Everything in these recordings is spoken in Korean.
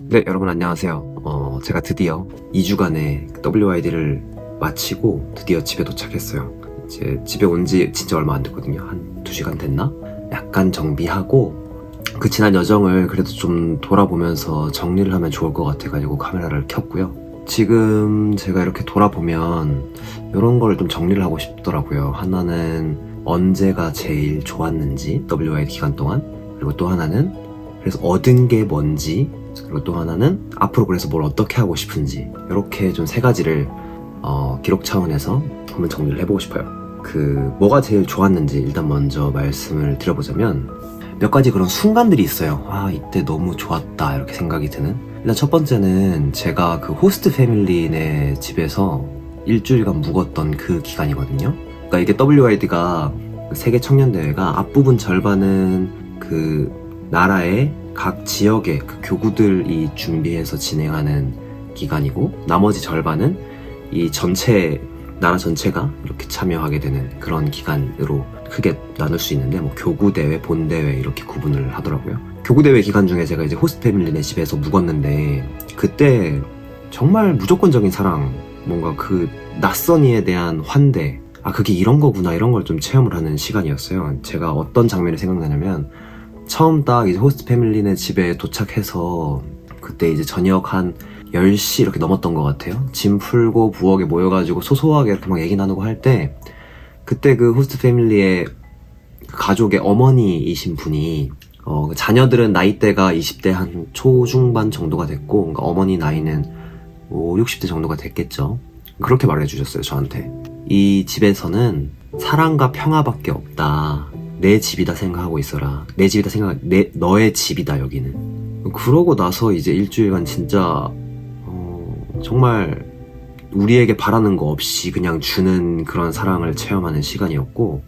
네, 여러분 안녕하세요. 제가 드디어 2주간의 WID를 마치고 드디어 집에 도착했어요. 이제 집에 온 지 진짜 얼마 안 됐거든요. 한 2시간 됐나? 약간 정비하고 그 지난 여정을 그래도 좀 돌아보면서 정리를 하면 좋을 것 같아가지고 카메라를 켰고요. 지금 제가 이렇게 돌아보면 이런 걸 좀 정리를 하고 싶더라고요. 하나는 언제가 제일 좋았는지, WID 기간 동안. 그리고 또 하나는 그래서 얻은 게 뭔지, 그리고 또 하나는 앞으로 그래서 뭘 어떻게 하고 싶은지, 이렇게 좀 3가지를 기록 차원에서 한번 정리를 해보고 싶어요. 뭐가 제일 좋았는지 일단 먼저 말씀을 드려보자면 몇 가지 그런 순간들이 있어요. 이때 너무 좋았다 이렇게 생각이 드는. 일단 첫 번째는 제가 그 호스트 패밀리네 집에서 일주일간 묵었던 그 기간이거든요. 그러니까 이게 WID가 세계 청년대회가 앞부분 절반은 그 나라의 각 지역의 그 교구들이 준비해서 진행하는 기간이고, 나머지 절반은 이 나라 전체가 이렇게 참여하게 되는 그런 기간으로 크게 나눌 수 있는데, 뭐 교구대회, 본대회 이렇게 구분을 하더라고요. 교구대회 기간 중에 제가 이제 호스트 패밀리네 집에서 묵었는데, 그때 정말 무조건적인 사랑, 뭔가 그 낯선 이에 대한 환대, 그게 이런 거구나, 이런 걸 좀 체험을 하는 시간이었어요. 제가 어떤 장면이 생각나냐면, 처음 딱 이제 호스트 패밀리네 집에 도착해서 그때 이제 저녁 한 10시 이렇게 넘었던 것 같아요. 짐 풀고 부엌에 모여가지고 소소하게 이렇게 막 얘기 나누고 할 때, 그때 그 호스트 패밀리의 그 가족의 어머니이신 분이 그 자녀들은 나이대가 20대 한 초중반 정도가 됐고, 그러니까 어머니 나이는 5, 60대 정도가 됐겠죠. 그렇게 말해주셨어요, 저한테. 이 집에서는 사랑과 평화밖에 없다. 내 집이다 생각하고 있어라. 내 집이다 너의 집이다 여기는. 그러고 나서 이제 일주일간 진짜 정말 우리에게 바라는 거 없이 그냥 주는 그런 사랑을 체험하는 시간이었고,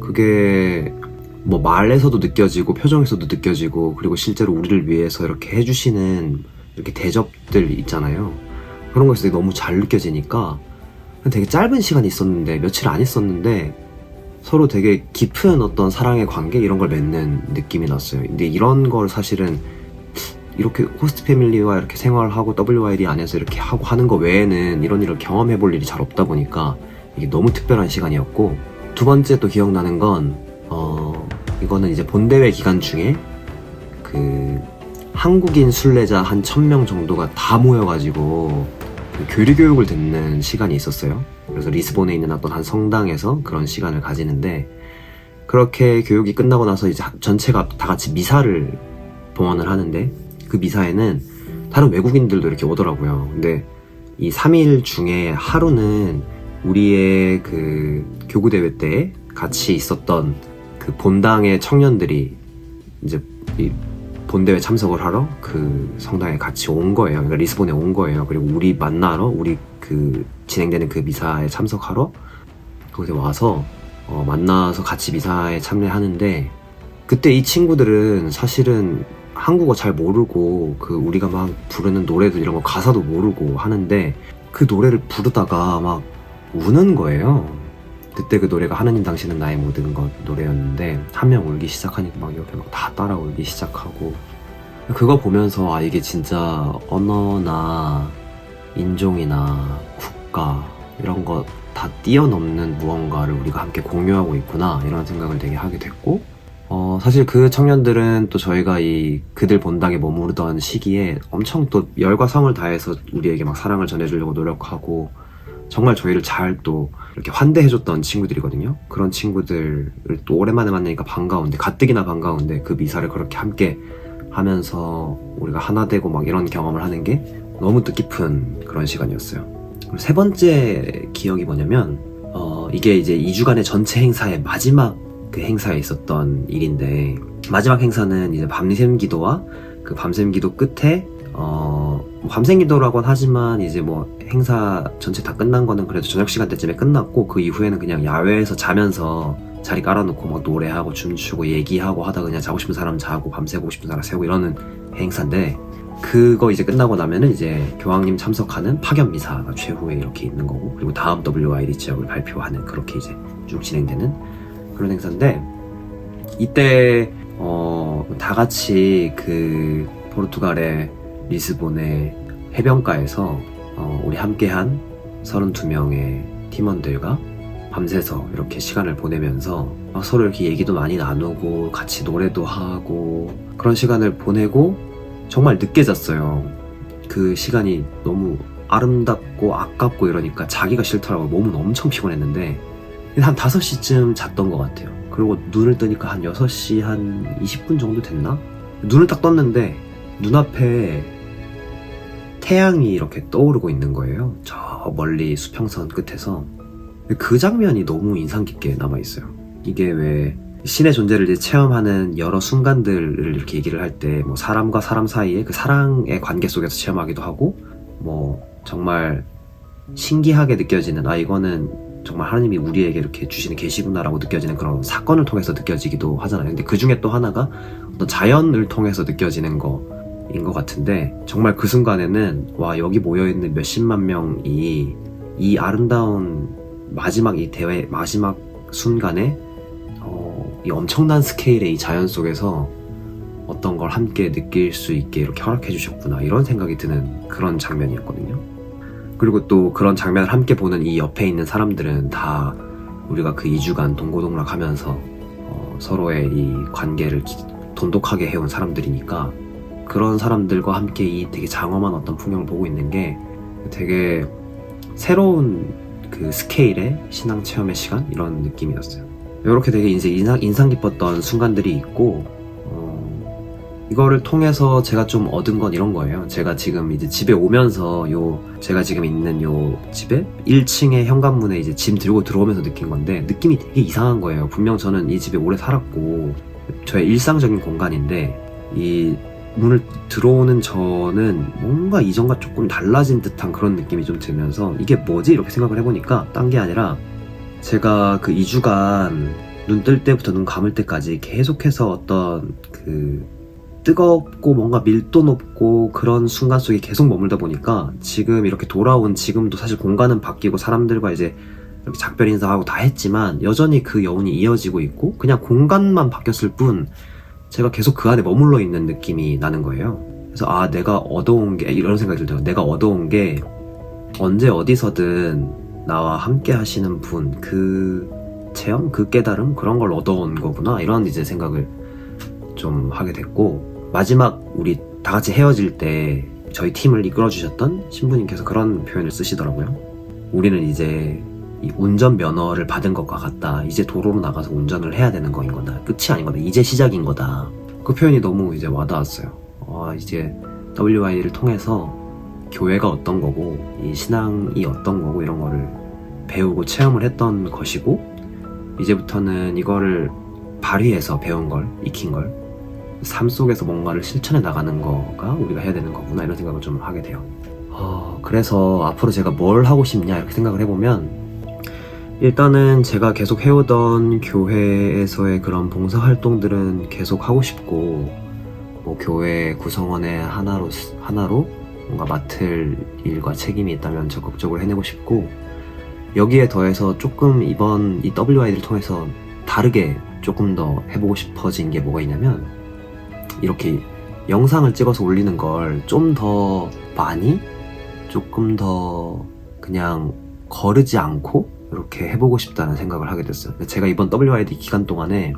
그게 뭐 말에서도 느껴지고 표정에서도 느껴지고, 그리고 실제로 우리를 위해서 이렇게 해주시는 이렇게 대접들 있잖아요. 그런 것이 너무 잘 느껴지니까 되게 짧은 시간이 있었는데, 며칠 안 있었는데 서로 되게 깊은 어떤 사랑의 관계 이런 걸 맺는 느낌이 났어요. 근데 이런 걸 사실은 이렇게 호스트 패밀리와 이렇게 생활하고 WID 안에서 이렇게 하고 하는 거 외에는 이런 일을 경험해 볼 일이 잘 없다 보니까 이게 너무 특별한 시간이었고, 두 번째 또 기억나는 건 이거는 이제 본대회 기간 중에 그 한국인 순례자 한 1000명 정도가 다 모여가지고 그 교류 교육을 듣는 시간이 있었어요. 그래서 리스본에 있는 어떤 한 성당에서 그런 시간을 가지는데, 그렇게 교육이 끝나고 나서 이제 전체가 다 같이 미사를 봉헌을 하는데, 그 미사에는 다른 외국인들도 이렇게 오더라고요. 근데 이 3일 중에 하루는 우리의 그 교구대회 때 같이 있었던 그 본당의 청년들이 이제 이 본대회 참석을 하러 그 성당에 같이 온 거예요. 그러니까 리스본에 온 거예요. 그리고 우리 만나러, 우리 그 진행되는 그 미사에 참석하러 거기서 와서 만나서 같이 미사에 참여하는데, 그때 이 친구들은 사실은 한국어 잘 모르고 그 우리가 막 부르는 노래도 이런 거 가사도 모르고 하는데, 그 노래를 부르다가 막 우는 거예요. 그때 그 노래가 하느님 당신은 나의 모든 것 노래였는데, 한 명 울기 시작하니까 막 옆에 막 다 따라 울기 시작하고, 그거 보면서 이게 진짜 언어나 인종이나 국가 이런 거 다 뛰어넘는 무언가를 우리가 함께 공유하고 있구나, 이런 생각을 되게 하게 됐고, 사실 그 청년들은 또 저희가 그들 본당에 머무르던 시기에 엄청 또 열과 성을 다해서 우리에게 막 사랑을 전해주려고 노력하고, 정말 저희를 잘 또 이렇게 환대해줬던 친구들이거든요. 그런 친구들을 또 오랜만에 만나니까 반가운데, 가뜩이나 반가운데 그 미사를 그렇게 함께 하면서 우리가 하나 되고 막 이런 경험을 하는 게 너무 뜻깊은 그런 시간이었어요. 그리고 세 번째 기억이 뭐냐면 이게 이제 2주간의 전체 행사의 마지막 그 행사에 있었던 일인데, 마지막 행사는 이제 밤샘 기도와 그 밤샘 기도 끝에 밤샘 기도라고는 하지만 이제 뭐 행사 전체 다 끝난 거는 그래도 저녁 시간대쯤에 끝났고, 그 이후에는 그냥 야외에서 자면서 자리 깔아놓고 막 노래하고 춤추고 얘기하고 하다 그냥 자고 싶은 사람 자고 밤새고 싶은 사람 새고 이러는 행사인데, 그거 이제 끝나고 나면은 이제 교황님 참석하는 파견 미사가 최후에 이렇게 있는 거고, 그리고 다음 WID 지역을 발표하는, 그렇게 이제 쭉 진행되는 그런 행사인데, 이때 다 같이 그 포르투갈의 리스본의 해변가에서 우리 함께한 32명의 팀원들과 밤새서 이렇게 시간을 보내면서 서로 이렇게 얘기도 많이 나누고 같이 노래도 하고 그런 시간을 보내고 정말 늦게 잤어요. 그 시간이 너무 아름답고 아깝고 이러니까 자기가 싫더라고요. 몸은 엄청 피곤했는데 한 5시쯤 잤던 것 같아요. 그리고 눈을 뜨니까 한 6시 한 20분 정도 됐나? 눈을 딱 떴는데 눈앞에 태양이 이렇게 떠오르고 있는 거예요. 저 멀리 수평선 끝에서. 그 장면이 너무 인상 깊게 남아있어요. 이게 왜 신의 존재를 이제 체험하는 여러 순간들을 이렇게 얘기를 할 때 뭐 사람과 사람 사이의 그 사랑의 관계 속에서 체험하기도 하고 뭐 정말 신기하게 느껴지는 이거는 정말 하나님이 우리에게 이렇게 주시는 계시구나라고 느껴지는 그런 사건을 통해서 느껴지기도 하잖아요. 근데 그 중에 또 하나가 어떤 자연을 통해서 느껴지는 거인 것 같은데 정말 그 순간에는 와 여기 모여있는 몇십만 명이 이 아름다운 마지막 이 대회 마지막 순간에 이 엄청난 스케일의 이 자연 속에서 어떤 걸 함께 느낄 수 있게 이렇게 허락해 주셨구나 이런 생각이 드는 그런 장면이었거든요. 그리고 또 그런 장면을 함께 보는 이 옆에 있는 사람들은 다 우리가 그 2주간 동고동락 하면서 서로의 이 관계를 돈독하게 해온 사람들이니까 그런 사람들과 함께 이 되게 장엄한 어떤 풍경을 보고 있는 게 되게 새로운 그 스케일의 신앙 체험의 시간 이런 느낌이었어요. 이렇게 되게 인상 깊었던 순간들이 있고 이거를 통해서 제가 좀 얻은 건 이런 거예요. 제가 지금 이제 집에 오면서 제가 지금 있는 요 집에 1층의 현관문에 이제 짐 들고 들어오면서 느낀 건데 느낌이 되게 이상한 거예요. 분명 저는 이 집에 오래 살았고 저의 일상적인 공간인데 이 문을 들어오는 저는 뭔가 이전과 조금 달라진 듯한 그런 느낌이 좀 들면서 이게 뭐지? 이렇게 생각을 해보니까 딴 게 아니라 제가 그 2주간 눈 뜰 때부터 눈 감을 때까지 계속해서 어떤 그 뜨겁고 뭔가 밀도 높고 그런 순간 속에 계속 머물다 보니까 지금 이렇게 돌아온 지금도 사실 공간은 바뀌고 사람들과 이제 이렇게 작별 인사하고 다 했지만 여전히 그 여운이 이어지고 있고 그냥 공간만 바뀌었을 뿐 제가 계속 그 안에 머물러 있는 느낌이 나는 거예요. 그래서 내가 얻어온 게 이런 생각이 들더라고요. 내가 얻어온 게 언제 어디서든 나와 함께 하시는 분 그 체험, 그 깨달음 그런 걸 얻어온 거구나 이런 이제 생각을 좀 하게 됐고 마지막 우리 다 같이 헤어질 때 저희 팀을 이끌어 주셨던 신부님께서 그런 표현을 쓰시더라고요. 우리는 이제 이 운전 면허를 받은 것과 같다. 이제 도로로 나가서 운전을 해야 되는 거인 거다. 끝이 아닌 거다. 이제 시작인 거다. 그 표현이 너무 이제 와닿았어요. 이제 WY를 통해서 교회가 어떤 거고 이 신앙이 어떤 거고 이런 거를 배우고 체험을 했던 것이고 이제부터는 이거를 발휘해서 배운 걸, 익힌 걸 삶 속에서 뭔가를 실천해 나가는 거가 우리가 해야 되는 거구나 이런 생각을 좀 하게 돼요. 그래서 앞으로 제가 뭘 하고 싶냐 이렇게 생각을 해보면 일단은 제가 계속 해오던 교회에서의 그런 봉사활동들은 계속 하고 싶고 뭐 교회 구성원의 하나로 뭔가 맡을 일과 책임이 있다면 적극적으로 해내고 싶고 여기에 더해서 조금 이번 이 WID를 통해서 다르게 조금 더 해보고 싶어진 게 뭐가 있냐면 이렇게 영상을 찍어서 올리는 걸 좀 더 많이 조금 더 그냥 거르지 않고 이렇게 해보고 싶다는 생각을 하게 됐어요. 제가 이번 WID 기간 동안에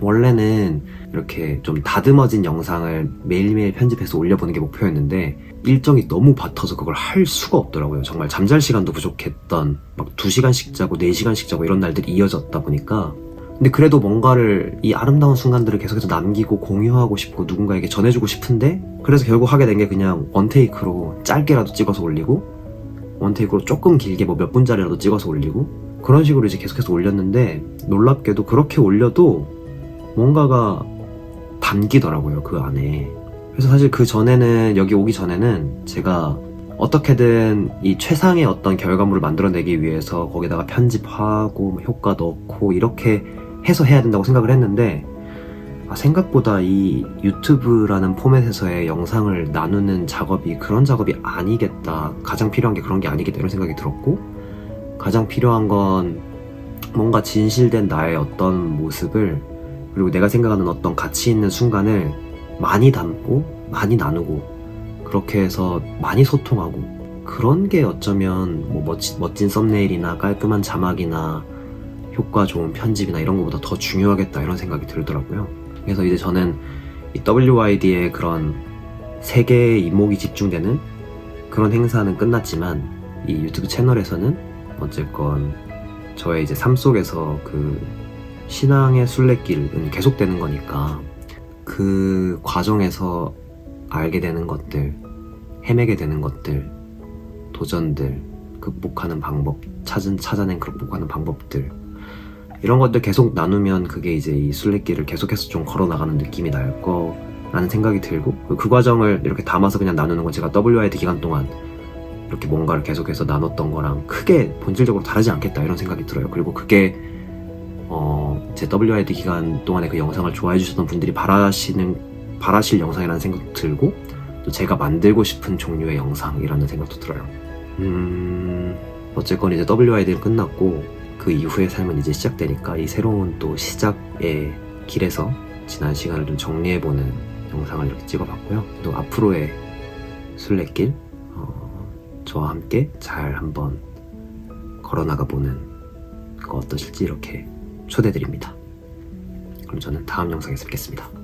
원래는 이렇게 좀 다듬어진 영상을 매일매일 편집해서 올려보는 게 목표였는데 일정이 너무 바빠서 그걸 할 수가 없더라고요. 정말 잠잘 시간도 부족했던 막 2시간씩 자고 4시간씩 자고 이런 날들이 이어졌다 보니까 근데 그래도 뭔가를 이 아름다운 순간들을 계속해서 남기고 공유하고 싶고 누군가에게 전해주고 싶은데 그래서 결국 하게 된 게 그냥 원테이크로 짧게라도 찍어서 올리고 원테이크로 조금 길게 뭐 몇 분짜리라도 찍어서 올리고 그런 식으로 이제 계속해서 올렸는데 놀랍게도 그렇게 올려도 뭔가가 담기더라고요 그 안에. 그래서 사실 그 전에는 여기 오기 전에는 제가 어떻게든 이 최상의 어떤 결과물을 만들어내기 위해서 거기다가 편집하고 효과 넣고 이렇게 해서 해야 된다고 생각을 했는데 생각보다 이 유튜브라는 포맷에서의 영상을 나누는 작업이 그런 작업이 아니겠다. 가장 필요한 게 그런 게 아니겠다 이런 생각이 들었고 가장 필요한 건 뭔가 진실된 나의 어떤 모습을 그리고 내가 생각하는 어떤 가치 있는 순간을 많이 담고 많이 나누고 그렇게 해서 많이 소통하고, 그런 게 어쩌면 뭐 멋진 썸네일이나 깔끔한 자막이나 효과 좋은 편집이나 이런 것보다 더 중요하겠다 이런 생각이 들더라고요. 그래서 이제 저는 이 WYD의 그런 세계의 이목이 집중되는 그런 행사는 끝났지만, 이 유튜브 채널에서는 어쨌건 저의 이제 삶 속에서 그 신앙의 순례길은 계속되는 거니까, 그 과정에서 알게 되는 것들, 헤매게 되는 것들, 도전들, 극복하는 방법, 찾아낸 극복하는 방법들, 이런 것들 계속 나누면 그게 이제 이 순례길을 계속해서 좀 걸어나가는 느낌이 날 거라는 생각이 들고, 그 과정을 이렇게 담아서 그냥 나누는 건 제가 WID 기간 동안 이렇게 뭔가를 계속해서 나눴던 거랑 크게 본질적으로 다르지 않겠다 이런 생각이 들어요. 그리고 그게 제 WID 기간 동안에 그 영상을 좋아해 주셨던 분들이 바라실 영상이라는 생각도 들고, 또 제가 만들고 싶은 종류의 영상이라는 생각도 들어요. 어쨌건 이제 WID는 끝났고 그 이후의 삶은 이제 시작되니까, 이 새로운 또 시작의 길에서 지난 시간을 좀 정리해보는 영상을 이렇게 찍어봤고요. 또 앞으로의 순례길 저와 함께 잘 한번 걸어나가보는 거 어떠실지 이렇게 초대드립니다. 그럼 저는 다음 영상에서 뵙겠습니다.